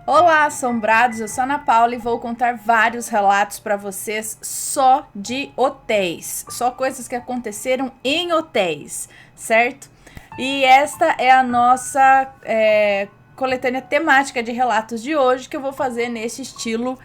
Olá, assombrados! Eu sou a Ana Paula e vou contar vários relatos para vocês só de hotéis, só coisas que aconteceram em hotéis, certo? E esta é a nossa coletânea temática de relatos de hoje que eu vou fazer nesse estilo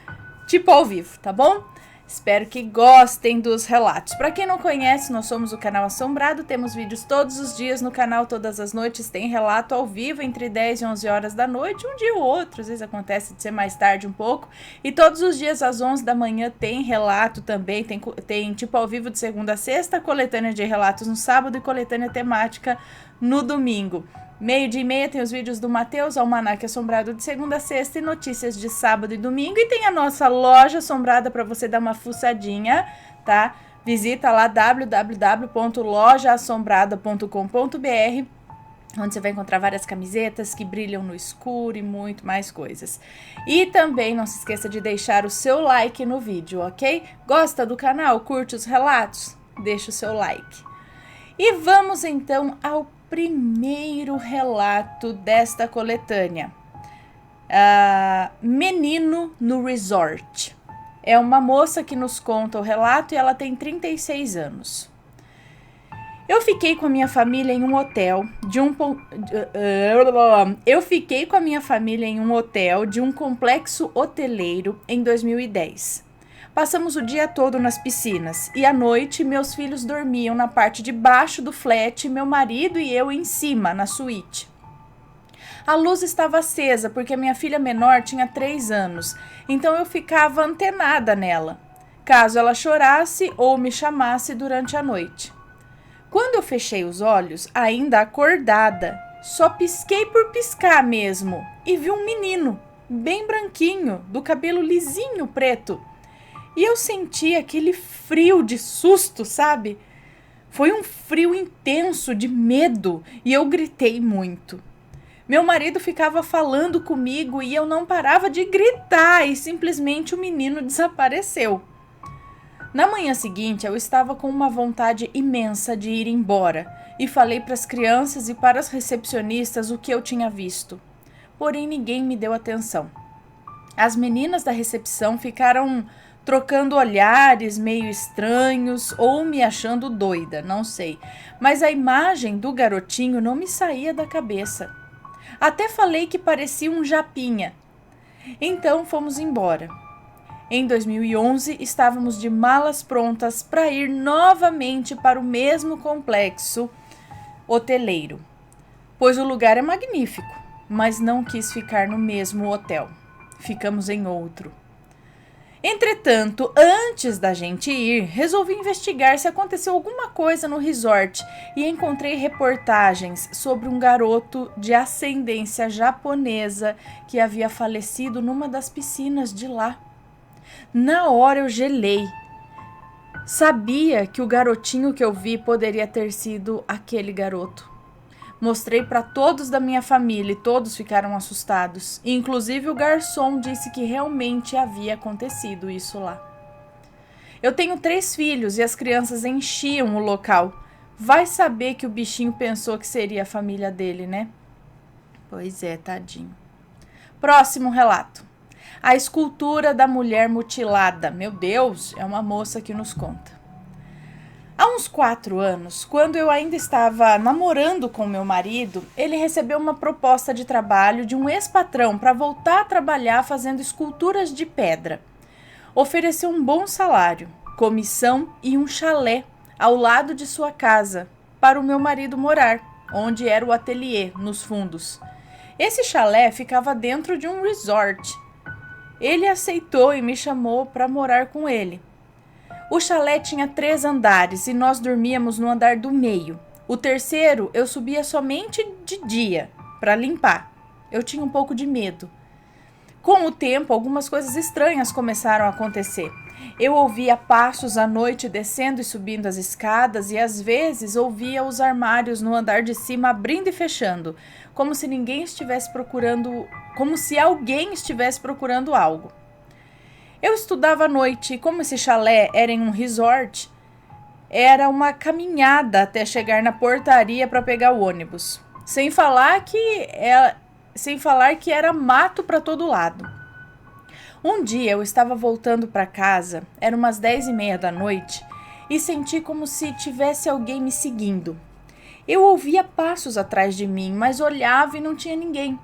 tipo ao vivo, tá bom? Espero que gostem dos relatos. Para quem não conhece, nós somos o Canal Assombrado, temos vídeos todos os dias no canal, todas as noites tem relato ao vivo entre 10 e 11 horas da noite, um dia ou outro, às vezes acontece de ser mais tarde um pouco, e todos os dias às 11 da manhã tem relato também, tem tipo ao vivo de segunda a sexta, coletânea de relatos no sábado e coletânea temática no domingo. 12:30 tem os vídeos do Matheus, Almanac Assombrado de segunda a sexta e notícias de sábado e domingo. E tem a nossa loja assombrada para você dar uma fuçadinha, tá? Visita lá www.lojaassombrada.com.br, onde você vai encontrar várias camisetas que brilham no escuro e muito mais coisas. E também não se esqueça de deixar o seu like no vídeo, ok? Gosta do canal? Curte os relatos? Deixa o seu like. E vamos então ao primeiro relato desta coletânea. Menino no Resort. É uma moça que nos conta o relato e ela tem 36 anos. Eu fiquei com a minha família em um hotel de um complexo hoteleiro em 2010. Passamos o dia todo nas piscinas e à noite meus filhos dormiam na parte de baixo do flat, meu marido e eu em cima, na suíte. A luz estava acesa porque minha filha menor tinha 3 anos, então eu ficava antenada nela, caso ela chorasse ou me chamasse durante a noite. Quando eu fechei os olhos, ainda acordada, só pisquei por piscar mesmo e vi um menino, bem branquinho, do cabelo lisinho preto. E eu senti aquele frio de susto, sabe? Foi um frio intenso de medo e eu gritei muito. Meu marido ficava falando comigo e eu não parava de gritar e simplesmente o menino desapareceu. Na manhã seguinte, eu estava com uma vontade imensa de ir embora e falei para as crianças e para as recepcionistas o que eu tinha visto. Porém, ninguém me deu atenção. As meninas da recepção ficaram trocando olhares meio estranhos ou me achando doida, não sei. Mas a imagem do garotinho não me saía da cabeça. Até falei que parecia um japinha. Então fomos embora. Em 2011, estávamos de malas prontas para ir novamente para o mesmo complexo hoteleiro, pois o lugar é magnífico, mas não quis ficar no mesmo hotel. Ficamos em outro. Entretanto, antes da gente ir, resolvi investigar se aconteceu alguma coisa no resort e encontrei reportagens sobre um garoto de ascendência japonesa que havia falecido numa das piscinas de lá. Na hora eu gelei. Sabia que o garotinho que eu vi poderia ter sido aquele garoto. Mostrei para todos da minha família e todos ficaram assustados. Inclusive o garçom disse que realmente havia acontecido isso lá. Eu tenho 3 filhos e as crianças enchiam o local. Vai saber que o bichinho pensou que seria a família dele, né? Pois é, tadinho. Próximo relato. A escultura da mulher mutilada. Meu Deus, é uma moça que nos conta. Há uns 4 anos, quando eu ainda estava namorando com meu marido, ele recebeu uma proposta de trabalho de um ex-patrão para voltar a trabalhar fazendo esculturas de pedra. Ofereceu um bom salário, comissão e um chalé ao lado de sua casa para o meu marido morar, onde era o ateliê, nos fundos. Esse chalé ficava dentro de um resort. Ele aceitou e me chamou para morar com ele. O chalé tinha 3 andares e nós dormíamos no andar do meio. O terceiro eu subia somente de dia, para limpar. Eu tinha um pouco de medo. Com o tempo, algumas coisas estranhas começaram a acontecer. Eu ouvia passos à noite descendo e subindo as escadas e às vezes ouvia os armários no andar de cima abrindo e fechando, como se alguém estivesse procurando algo. Eu estudava à noite e como esse chalé era em um resort, era uma caminhada até chegar na portaria para pegar o ônibus. Sem falar que sem falar que era mato para todo lado. Um dia eu estava voltando para casa, eram umas 10h30 da noite, e senti como se tivesse alguém me seguindo. Eu ouvia passos atrás de mim, mas olhava e não tinha ninguém.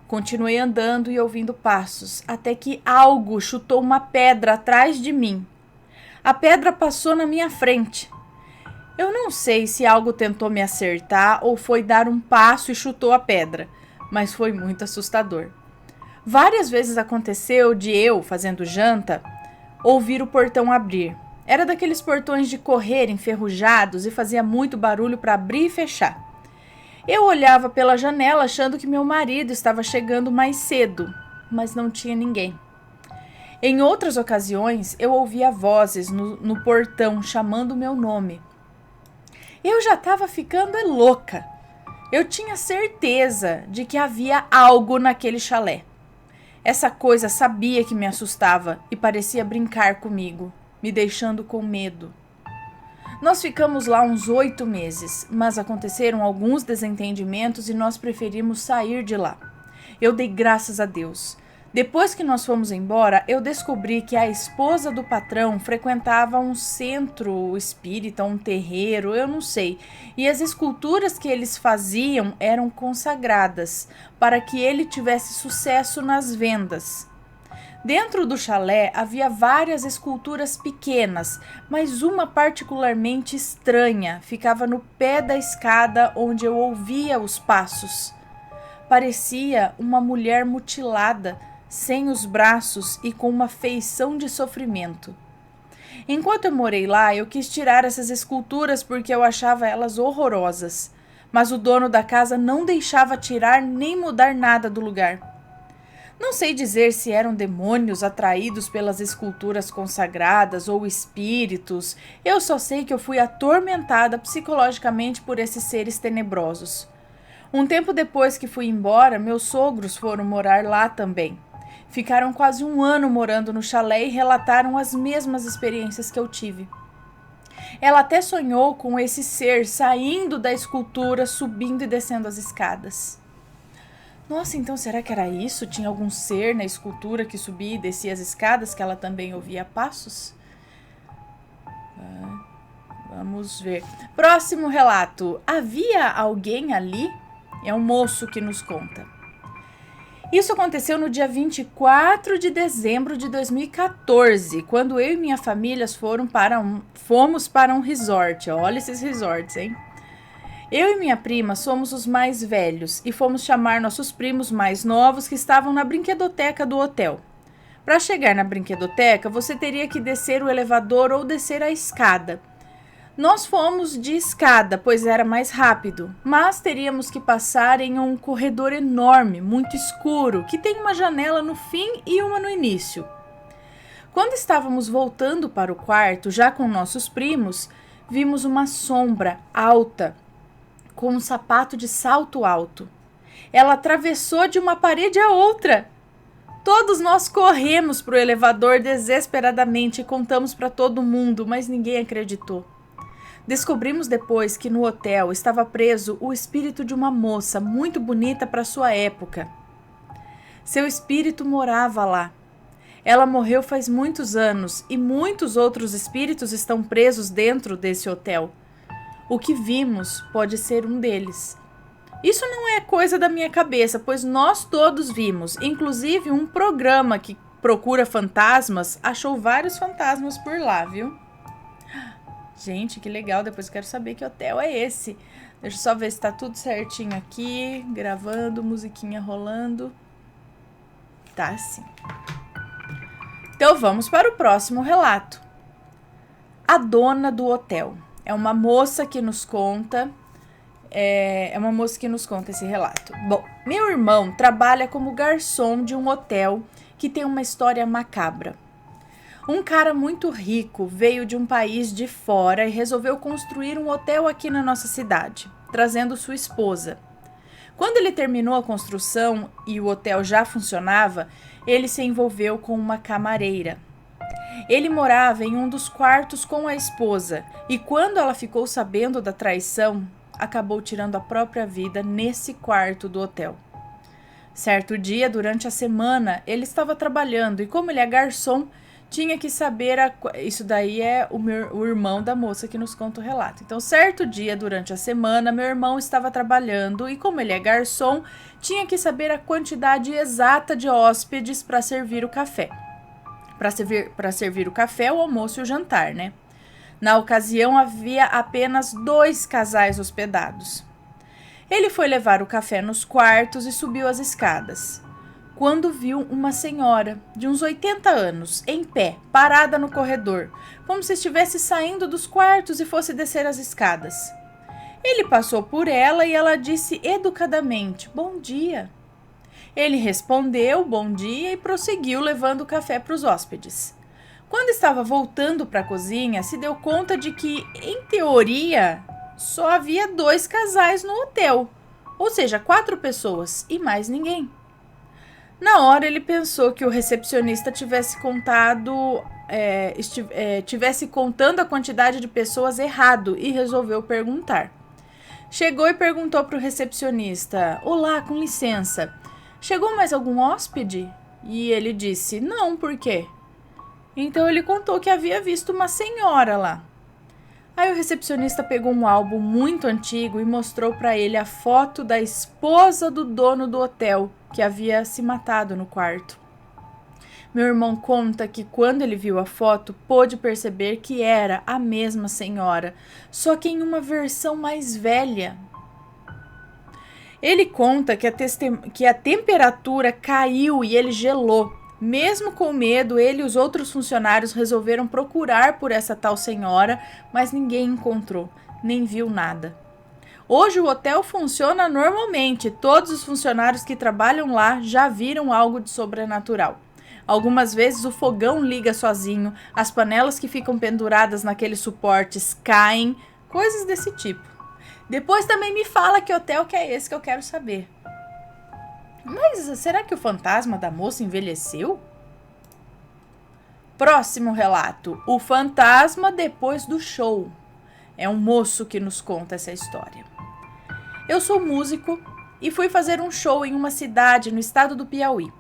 Continuei andando e ouvindo passos, até que algo chutou uma pedra atrás de mim. A pedra passou na minha frente. Eu não sei se algo tentou me acertar ou foi dar um passo e chutou a pedra, mas foi muito assustador. Várias vezes aconteceu de eu, fazendo janta, ouvir o portão abrir. Era daqueles portões de correr enferrujados e fazia muito barulho para abrir e fechar. Eu olhava pela janela achando que meu marido estava chegando mais cedo, mas não tinha ninguém. Em outras ocasiões, eu ouvia vozes no portão chamando meu nome. Eu já estava ficando louca. Eu tinha certeza de que havia algo naquele chalé. Essa coisa sabia que me assustava e parecia brincar comigo, me deixando com medo. Nós ficamos lá uns 8 meses, mas aconteceram alguns desentendimentos e nós preferimos sair de lá. Eu dei graças a Deus. Depois que nós fomos embora, eu descobri que a esposa do patrão frequentava um centro espírita, um terreiro, eu não sei. E as esculturas que eles faziam eram consagradas para que ele tivesse sucesso nas vendas. Dentro do chalé havia várias esculturas pequenas, mas uma particularmente estranha ficava no pé da escada onde eu ouvia os passos. Parecia uma mulher mutilada, sem os braços e com uma feição de sofrimento. Enquanto eu morei lá, eu quis tirar essas esculturas porque eu achava elas horrorosas, mas o dono da casa não deixava tirar nem mudar nada do lugar. Não sei dizer se eram demônios atraídos pelas esculturas consagradas ou espíritos, eu só sei que eu fui atormentada psicologicamente por esses seres tenebrosos. Um tempo depois que fui embora, meus sogros foram morar lá também. Ficaram quase 1 ano morando no chalé e relataram as mesmas experiências que eu tive. Ela até sonhou com esse ser saindo da escultura, subindo e descendo as escadas. Nossa, então será que era isso? Tinha algum ser na escultura que subia e descia as escadas, que ela também ouvia passos? Vamos ver. Próximo relato. Havia alguém ali? É um moço que nos conta. Isso aconteceu no dia 24 de dezembro de 2014, quando eu e minha família fomos para um resort. Olha esses resorts, hein? Eu e minha prima somos os mais velhos e fomos chamar nossos primos mais novos que estavam na brinquedoteca do hotel. Para chegar na brinquedoteca, você teria que descer o elevador ou descer a escada. Nós fomos de escada, pois era mais rápido, mas teríamos que passar em um corredor enorme, muito escuro, que tem uma janela no fim e uma no início. Quando estávamos voltando para o quarto, já com nossos primos, vimos uma sombra alta, com um sapato de salto alto. Ela atravessou de uma parede a outra. Todos nós corremos para o elevador desesperadamente e contamos para todo mundo, mas ninguém acreditou. Descobrimos depois que no hotel estava preso o espírito de uma moça muito bonita para sua época. Seu espírito morava lá. Ela morreu faz muitos anos e muitos outros espíritos estão presos dentro desse hotel. O que vimos pode ser um deles. Isso não é coisa da minha cabeça, pois nós todos vimos. Inclusive um programa que procura fantasmas achou vários fantasmas por lá, viu? Gente, que legal, depois eu quero saber que hotel é esse. Deixa eu só ver se tá tudo certinho aqui, gravando, musiquinha rolando. Tá sim. Então vamos para o próximo relato. A dona do hotel. É uma moça que nos conta, esse relato. Bom, meu irmão trabalha como garçom de um hotel que tem uma história macabra. Um cara muito rico veio de um país de fora e resolveu construir um hotel aqui na nossa cidade, trazendo sua esposa. Quando ele terminou a construção e o hotel já funcionava, ele se envolveu com uma camareira. Ele morava em um dos quartos com a esposa e quando ela ficou sabendo da traição, acabou tirando a própria vida nesse quarto do hotel. Certo dia, durante a semana, ele estava trabalhando e, como ele é garçom, tinha que saber. Isso daí é o irmão da moça que nos conta o relato. Então, certo dia, durante a semana, meu irmão estava trabalhando e, como ele é garçom, tinha que saber a quantidade exata de hóspedes para servir o café. Para servir o café, o almoço e o jantar, né? Na ocasião, havia apenas 2 casais hospedados. Ele foi levar o café nos quartos e subiu as escadas, quando viu uma senhora de uns 80 anos, em pé, parada no corredor, como se estivesse saindo dos quartos e fosse descer as escadas. Ele passou por ela e ela disse educadamente: "Bom dia." Ele respondeu bom dia e prosseguiu levando o café para os hóspedes. Quando estava voltando para a cozinha, se deu conta de que, em teoria, só havia 2 casais no hotel, ou seja, 4 pessoas e mais ninguém. Na hora ele pensou que o recepcionista tivesse contando a quantidade de pessoas errado e resolveu perguntar. Chegou e perguntou para o recepcionista: "Olá, com licença, chegou mais algum hóspede?" E ele disse: "Não, por quê?" Então ele contou que havia visto uma senhora lá. Aí o recepcionista pegou um álbum muito antigo e mostrou para ele a foto da esposa do dono do hotel, que havia se matado no quarto. Meu irmão conta que quando ele viu a foto, pôde perceber que era a mesma senhora, só que em uma versão mais velha. Ele conta que a temperatura caiu e ele gelou. Mesmo com medo, ele e os outros funcionários resolveram procurar por essa tal senhora, mas ninguém encontrou, nem viu nada. Hoje o hotel funciona normalmente, todos os funcionários que trabalham lá já viram algo de sobrenatural. Algumas vezes o fogão liga sozinho, as panelas que ficam penduradas naqueles suportes caem, coisas desse tipo. Depois também me fala que hotel que é esse que eu quero saber. Mas será que o fantasma da moça envelheceu? Próximo relato: o fantasma depois do show. É um moço que nos conta essa história. Eu sou músico e fui fazer um show em uma cidade no estado do Piauí.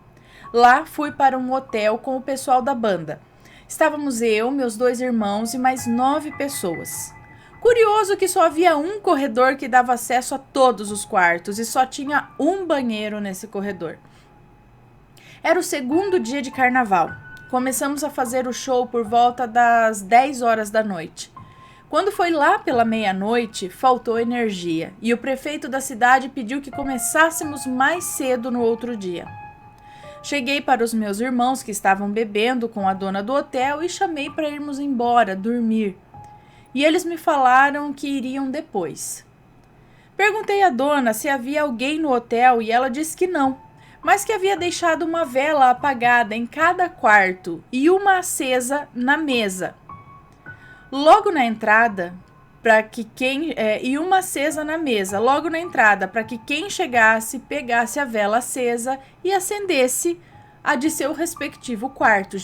Lá fui para um hotel com o pessoal da banda. Estávamos eu, meus 2 irmãos e mais 9 pessoas. Curioso que só havia um corredor que dava acesso a todos os quartos e só tinha um banheiro nesse corredor. Era o segundo dia de carnaval. Começamos a fazer o show por volta das 10 horas da noite. Quando foi lá pela meia-noite, faltou energia e o prefeito da cidade pediu que começássemos mais cedo no outro dia. Cheguei para os meus irmãos que estavam bebendo com a dona do hotel e chamei para irmos embora, dormir. E eles me falaram que iriam depois. Perguntei à dona se havia alguém no hotel e ela disse que não, mas que havia deixado uma vela apagada em cada quarto e uma acesa na mesa. Logo na entrada, e uma acesa na mesa, logo na entrada, para que quem chegasse pegasse a vela acesa e acendesse a de seu respectivo quarto.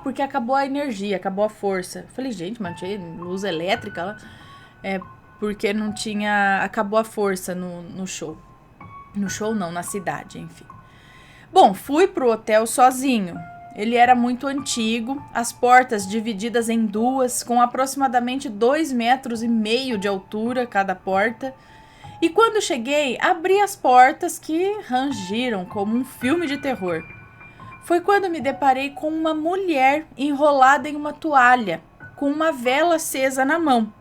Porque acabou a energia, acabou a força. Falei, gente, mas tinha luz elétrica lá. Porque não tinha... Acabou a força no show. No show não, na cidade, enfim. Bom, fui pro hotel sozinho. Ele era muito antigo, as portas divididas em 2, com aproximadamente 2,5 metros de altura cada porta. E quando cheguei, abri as portas que rangiram como um filme de terror. Foi quando me deparei com uma mulher enrolada em uma toalha, com uma vela acesa na mão,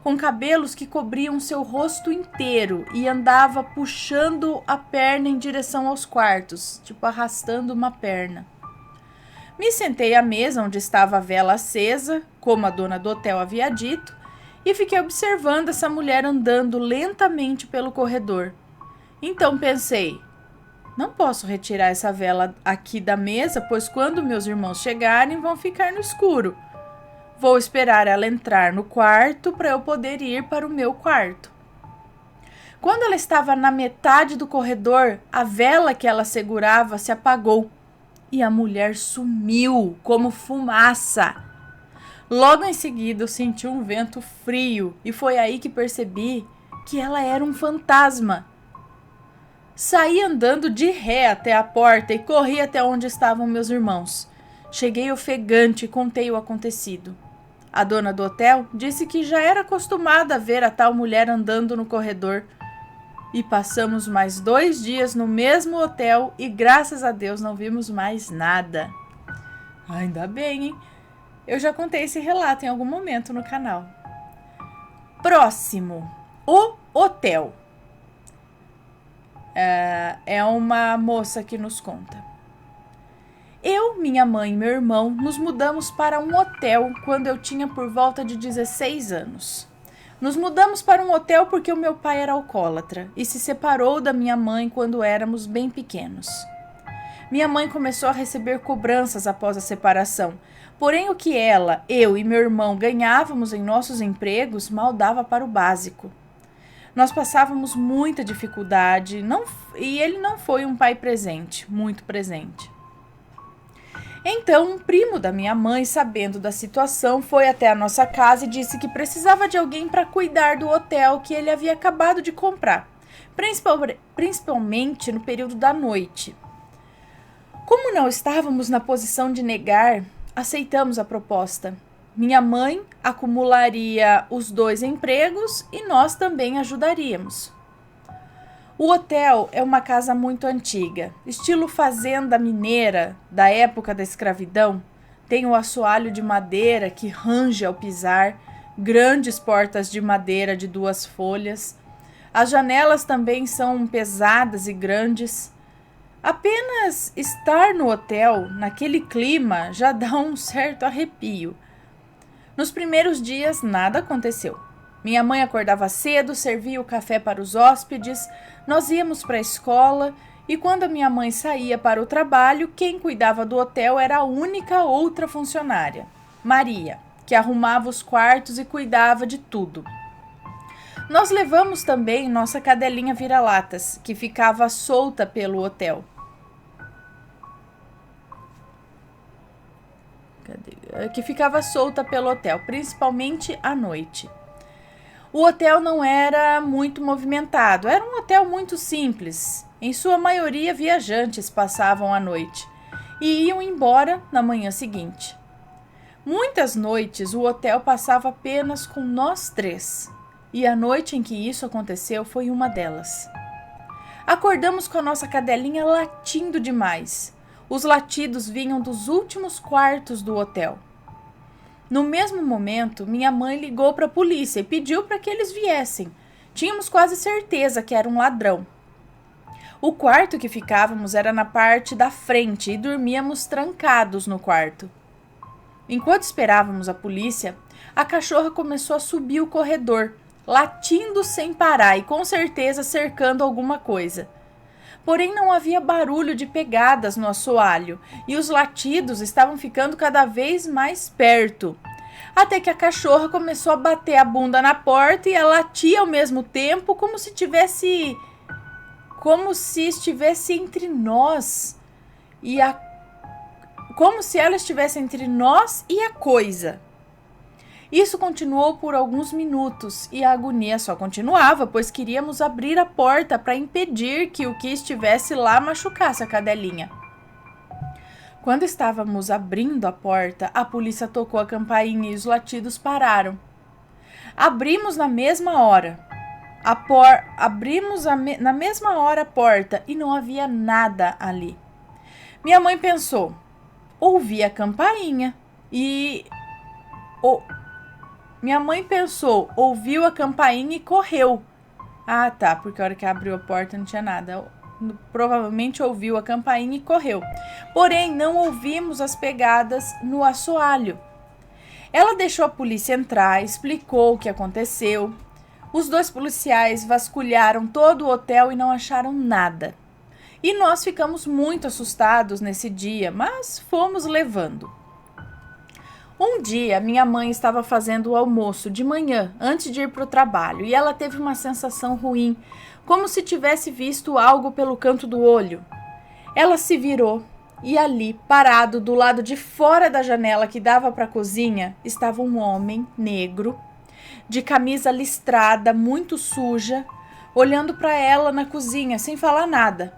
com cabelos que cobriam seu rosto inteiro e andava puxando a perna em direção aos quartos, tipo arrastando uma perna. Me sentei à mesa onde estava a vela acesa, como a dona do hotel havia dito, e fiquei observando essa mulher andando lentamente pelo corredor. Então pensei, não posso retirar essa vela aqui da mesa, pois quando meus irmãos chegarem vão ficar no escuro. Vou esperar ela entrar no quarto para eu poder ir para o meu quarto. Quando ela estava na metade do corredor, a vela que ela segurava se apagou e a mulher sumiu como fumaça. Logo em seguida eu senti um vento frio e foi aí que percebi que ela era um fantasma. Saí andando de ré até a porta e corri até onde estavam meus irmãos. Cheguei ofegante e contei o acontecido. A dona do hotel disse que já era acostumada a ver a tal mulher andando no corredor. E passamos mais 2 dias no mesmo hotel e graças a Deus não vimos mais nada. Ainda bem, hein? Eu já contei esse relato em algum momento no canal. Próximo, o hotel. É uma moça que nos conta. Eu, minha mãe e meu irmão nos mudamos para um hotel quando eu tinha por volta de 16 anos. Nos mudamos para um hotel porque o meu pai era alcoólatra e se separou da minha mãe quando éramos bem pequenos. Minha mãe começou a receber cobranças após a separação, porém o que ela, eu e meu irmão ganhávamos em nossos empregos mal dava para o básico. Nós passávamos muita dificuldade e ele não foi um pai presente, muito presente. Então, um primo da minha mãe, sabendo da situação, foi até a nossa casa e disse que precisava de alguém para cuidar do hotel que ele havia acabado de comprar, principalmente no período da noite. Como não estávamos na posição de negar, aceitamos a proposta. Minha mãe acumularia os 2 empregos e nós também ajudaríamos. O hotel é uma casa muito antiga, estilo fazenda mineira da época da escravidão. Tem o assoalho de madeira que range ao pisar, grandes portas de madeira de 2 folhas. As janelas também são pesadas e grandes. Apenas estar no hotel, naquele clima, já dá um certo arrepio. Nos primeiros dias, nada aconteceu. Minha mãe acordava cedo, servia o café para os hóspedes, nós íamos para a escola e quando a minha mãe saía para o trabalho, quem cuidava do hotel era a única outra funcionária, Maria, que arrumava os quartos e cuidava de tudo. Nós levamos também nossa cadelinha vira-latas, que ficava solta pelo hotel. Principalmente à noite. O hotel não era muito movimentado, era um hotel muito simples. Em sua maioria, viajantes passavam a noite e iam embora na manhã seguinte. Muitas noites, o hotel passava apenas com nós 3, e a noite em que isso aconteceu foi uma delas. Acordamos com a nossa cadelinha latindo demais. Os latidos vinham dos últimos quartos do hotel. No mesmo momento, minha mãe ligou para a polícia e pediu para que eles viessem. Tínhamos quase certeza que era um ladrão. O quarto que ficávamos era na parte da frente e dormíamos trancados no quarto. Enquanto esperávamos a polícia, a cachorra começou a subir o corredor, latindo sem parar e com certeza cercando alguma coisa. Porém, não havia barulho de pegadas no assoalho e os latidos estavam ficando cada vez mais perto. Até que a cachorra começou a bater a bunda na porta e a latir ao mesmo tempo como se estivesse entre nós como se ela estivesse entre nós e a coisa. Isso continuou por alguns minutos e a agonia só continuava, pois queríamos abrir a porta para impedir que o que estivesse lá machucasse a cadelinha. Quando estávamos abrindo a porta, a polícia tocou a campainha e os latidos pararam. Abrimos na mesma hora. Na mesma hora a porta e não havia nada ali. Minha mãe pensou, ouvi a campainha ouviu a campainha e correu. Ah, tá, porque a hora que abriu a porta não tinha nada. Provavelmente ouviu a campainha e correu. Porém, não ouvimos as pegadas no assoalho. Ela deixou a polícia entrar, explicou o que aconteceu. Os 2 policiais vasculharam todo o hotel e não acharam nada. E nós ficamos muito assustados nesse dia, mas fomos levando. Um dia, minha mãe estava fazendo o almoço de manhã, antes de ir para o trabalho, e ela teve uma sensação ruim, como se tivesse visto algo pelo canto do olho. Ela se virou e ali, parado do lado de fora da janela que dava para a cozinha, estava um homem negro, de camisa listrada, muito suja, olhando para ela na cozinha, sem falar nada.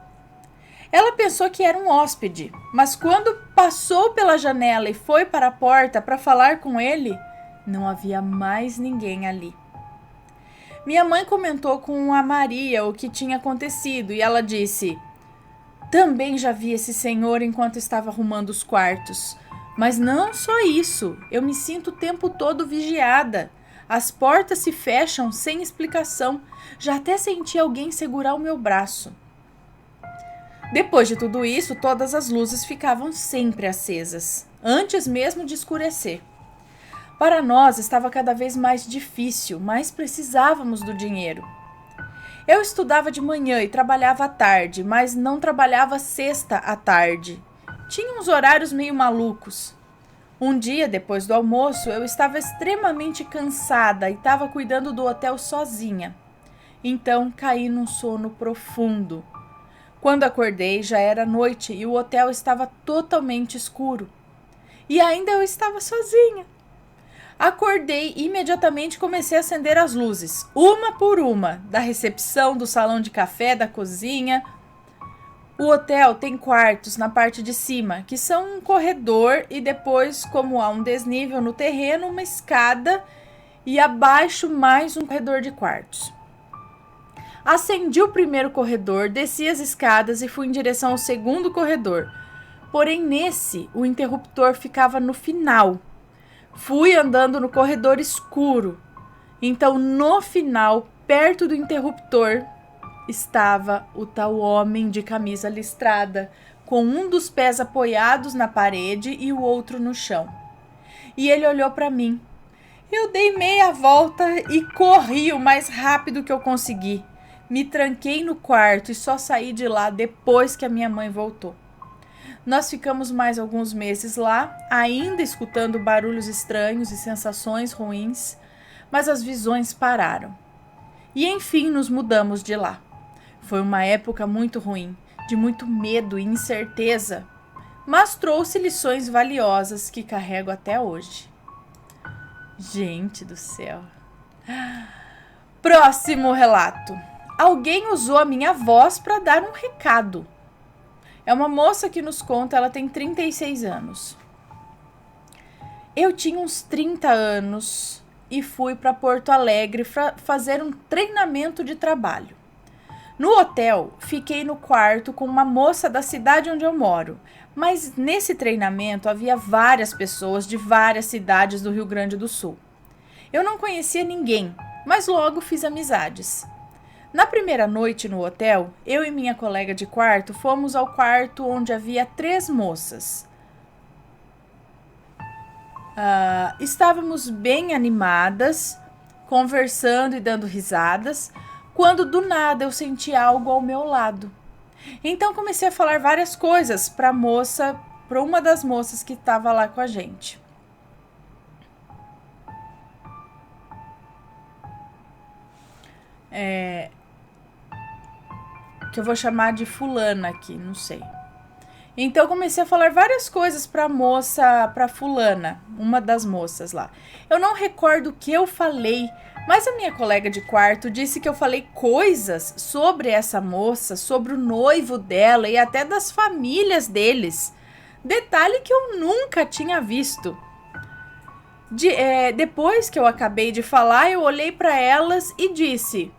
Ela pensou que era um hóspede, mas quando passou pela janela e foi para a porta para falar com ele, não havia mais ninguém ali. Minha mãe comentou com a Maria o que tinha acontecido e ela disse: também já vi esse senhor enquanto estava arrumando os quartos. Mas não só isso, eu me sinto o tempo todo vigiada. As portas se fecham sem explicação. Já até senti alguém segurar o meu braço. Depois de tudo isso, todas as luzes ficavam sempre acesas, antes mesmo de escurecer. Para nós estava cada vez mais difícil, mas precisávamos do dinheiro. Eu estudava de manhã e trabalhava à tarde, mas não trabalhava sexta à tarde. Tinha uns horários meio malucos. Um dia, depois do almoço, eu estava extremamente cansada e estava cuidando do hotel sozinha. Então, caí num sono profundo. Quando acordei, já era noite e o hotel estava totalmente escuro. E ainda eu estava sozinha. Acordei e imediatamente comecei a acender as luzes, uma por uma, da recepção, do salão de café, da cozinha. O hotel tem quartos na parte de cima, que são um corredor e depois, como há um desnível no terreno, uma escada e abaixo mais um corredor de quartos. Acendi o primeiro corredor, desci as escadas e fui em direção ao segundo corredor. Porém, nesse, o interruptor ficava no final. Fui andando no corredor escuro. Então, no final, perto do interruptor, estava o tal homem de camisa listrada, com um dos pés apoiados na parede e o outro no chão. E ele olhou para mim. Eu dei meia volta e corri o mais rápido que eu consegui. Me tranquei no quarto e só saí de lá depois que a minha mãe voltou. Nós ficamos mais alguns meses lá, ainda escutando barulhos estranhos e sensações ruins, mas as visões pararam. E enfim nos mudamos de lá. Foi uma época muito ruim, de muito medo e incerteza, mas trouxe lições valiosas que carrego até hoje. Gente do céu. Próximo relato. Alguém usou a minha voz para dar um recado. É uma moça que nos conta, ela tem 36 anos. Eu tinha uns 30 anos e fui para Porto Alegre fazer um treinamento de trabalho. No hotel, fiquei no quarto com uma moça da cidade onde eu moro, mas nesse treinamento havia várias pessoas de várias cidades do Rio Grande do Sul. Eu não conhecia ninguém, mas logo fiz amizades. Na primeira noite no hotel, eu e minha colega de quarto fomos ao quarto onde havia 3 moças. Estávamos bem animadas, conversando e dando risadas, quando do nada eu senti algo ao meu lado. Então comecei a falar várias coisas para uma das moças que estava lá com a gente. Que eu vou chamar de fulana aqui, não sei. Então eu comecei a falar várias coisas pra fulana, uma das moças lá. Eu não recordo o que eu falei, mas a minha colega de quarto disse que eu falei coisas sobre essa moça, sobre o noivo dela e até das famílias deles. Detalhe que eu nunca tinha visto. Depois que eu acabei de falar, eu olhei para elas e disse: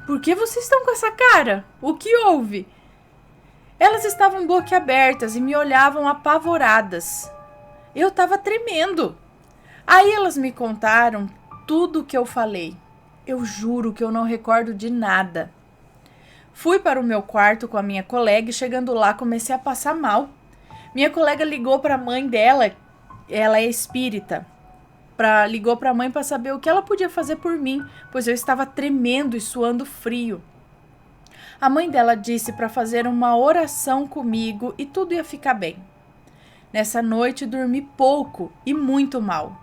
por que vocês estão com essa cara? O que houve? Elas estavam boquiabertas e me olhavam apavoradas. Eu estava tremendo. Aí elas me contaram tudo o que eu falei. Eu juro que eu não recordo de nada. Fui para o meu quarto com a minha colega e chegando lá comecei a passar mal. Minha colega ligou para a mãe dela, ela é espírita. Ligou para a mãe para saber o que ela podia fazer por mim, pois eu estava tremendo e suando frio. A mãe dela disse para fazer uma oração comigo e tudo ia ficar bem. Nessa noite dormi pouco e muito mal.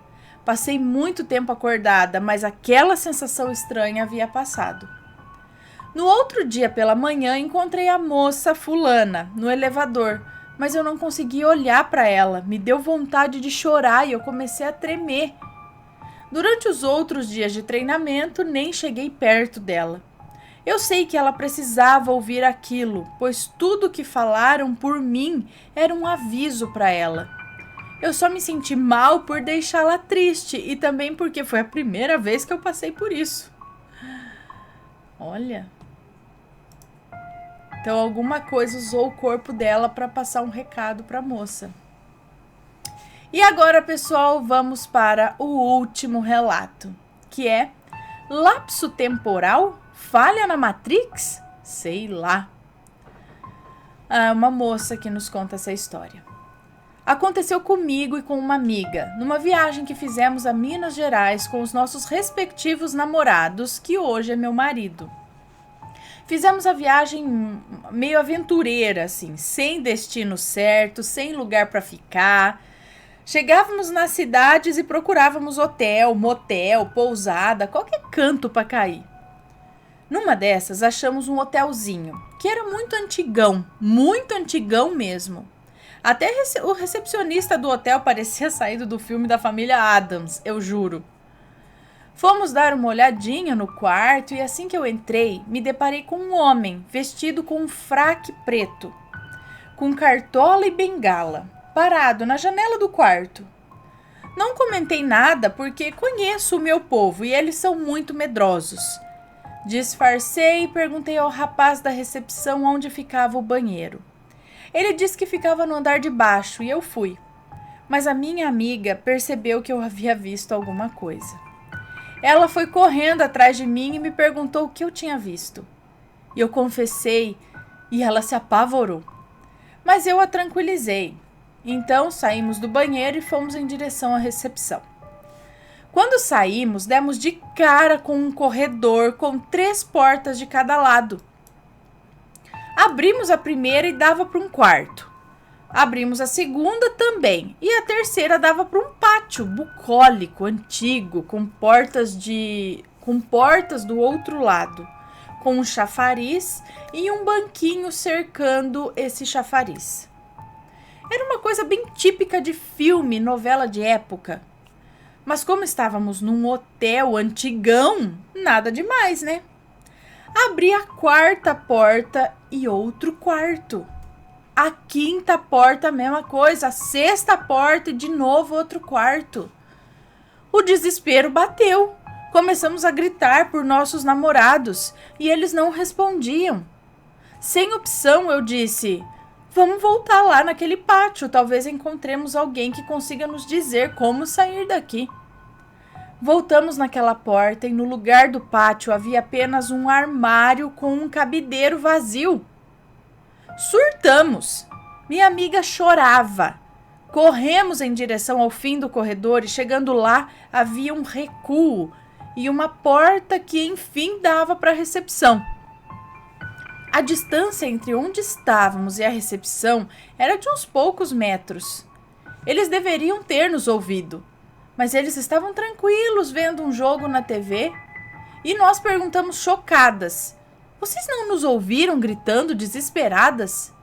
Passei muito tempo acordada, mas aquela sensação estranha havia passado. No outro dia pela manhã encontrei a moça fulana no elevador, mas eu não consegui olhar para ela. Me deu vontade de chorar e eu comecei a tremer. Durante os outros dias de treinamento, nem cheguei perto dela. Eu sei que ela precisava ouvir aquilo, pois tudo que falaram por mim era um aviso para ela. Eu só me senti mal por deixá-la triste e também porque foi a primeira vez que eu passei por isso. Olha. Então alguma coisa usou o corpo dela para passar um recado para a moça. E agora, pessoal, vamos para o último relato, que é lapso temporal? Falha na Matrix? Sei lá. Uma moça que nos conta essa história. Aconteceu comigo e com uma amiga, numa viagem que fizemos a Minas Gerais com os nossos respectivos namorados, que hoje é meu marido. Fizemos a viagem meio aventureira, assim, sem destino certo, sem lugar para ficar. Chegávamos nas cidades e procurávamos hotel, motel, pousada, qualquer canto para cair. Numa dessas, achamos um hotelzinho, que era muito antigão mesmo. Até o recepcionista do hotel parecia saído do filme da família Addams, eu juro. Fomos dar uma olhadinha no quarto e assim que eu entrei, me deparei com um homem vestido com um fraque preto, com cartola e bengala, parado na janela do quarto. Não comentei nada porque conheço o meu povo e eles são muito medrosos. Disfarcei e perguntei ao rapaz da recepção onde ficava o banheiro. Ele disse que ficava no andar de baixo e eu fui. Mas a minha amiga percebeu que eu havia visto alguma coisa. Ela foi correndo atrás de mim e me perguntou o que eu tinha visto. E eu confessei e ela se apavorou. Mas eu a tranquilizei. Então saímos do banheiro e fomos em direção à recepção. Quando saímos, demos de cara com um corredor com 3 portas de cada lado. Abrimos a primeira e dava para um quarto. Abrimos a segunda também, e a terceira dava para um pátio bucólico, antigo, com portas do outro lado, com um chafariz e um banquinho cercando esse chafariz. Era uma coisa bem típica de filme, novela de época. Mas como estávamos num hotel antigão, nada demais, né? Abri a 4ª porta e outro quarto. A 5ª porta, a mesma coisa. A 6ª porta e de novo outro quarto. O desespero bateu. Começamos a gritar por nossos namorados e eles não respondiam. Sem opção, eu disse: vamos voltar lá naquele pátio. Talvez encontremos alguém que consiga nos dizer como sair daqui. Voltamos naquela porta e no lugar do pátio havia apenas um armário com um cabideiro vazio. Surtamos. Minha amiga chorava. Corremos em direção ao fim do corredor e chegando lá havia um recuo e uma porta que enfim dava para a recepção. A distância entre onde estávamos e a recepção era de uns poucos metros. Eles deveriam ter nos ouvido, mas eles estavam tranquilos vendo um jogo na TV e nós perguntamos chocadas: vocês não nos ouviram gritando desesperadas?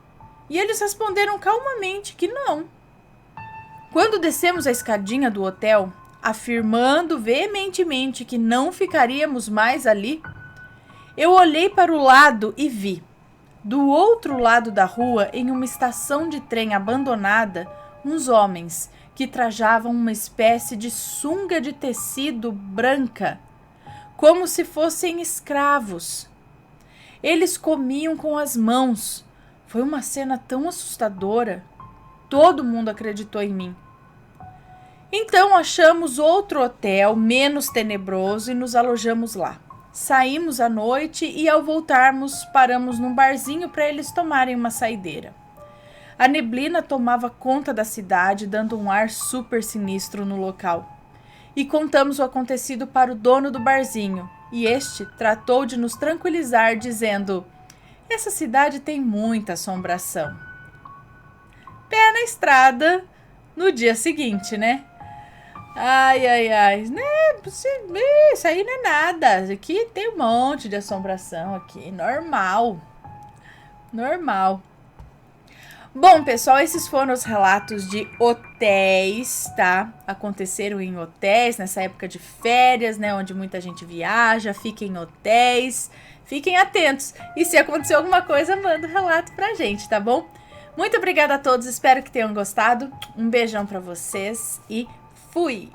E eles responderam calmamente que não. Quando descemos a escadinha do hotel, afirmando veementemente que não ficaríamos mais ali, eu olhei para o lado e vi, do outro lado da rua, em uma estação de trem abandonada, uns homens que trajavam uma espécie de sunga de tecido branca, como se fossem escravos. Eles comiam com as mãos. Foi uma cena tão assustadora. Todo mundo acreditou em mim. Então achamos outro hotel menos tenebroso e nos alojamos lá. Saímos à noite e ao voltarmos paramos num barzinho para eles tomarem uma saideira. A neblina tomava conta da cidade, dando um ar super sinistro no local. E contamos o acontecido para o dono do barzinho, e este tratou de nos tranquilizar, dizendo: essa cidade tem muita assombração. Pé na estrada no dia seguinte, né? Ai, né? Isso aí não é nada. Aqui tem um monte de assombração aqui, normal. Bom, pessoal, esses foram os relatos de hotéis, tá? Aconteceram em hotéis, nessa época de férias, né? Onde muita gente viaja, fica em hotéis, Fiquem atentos. E se acontecer alguma coisa, manda um relato pra gente, tá bom? Muito obrigada a todos, espero que tenham gostado. Um beijão pra vocês e fui!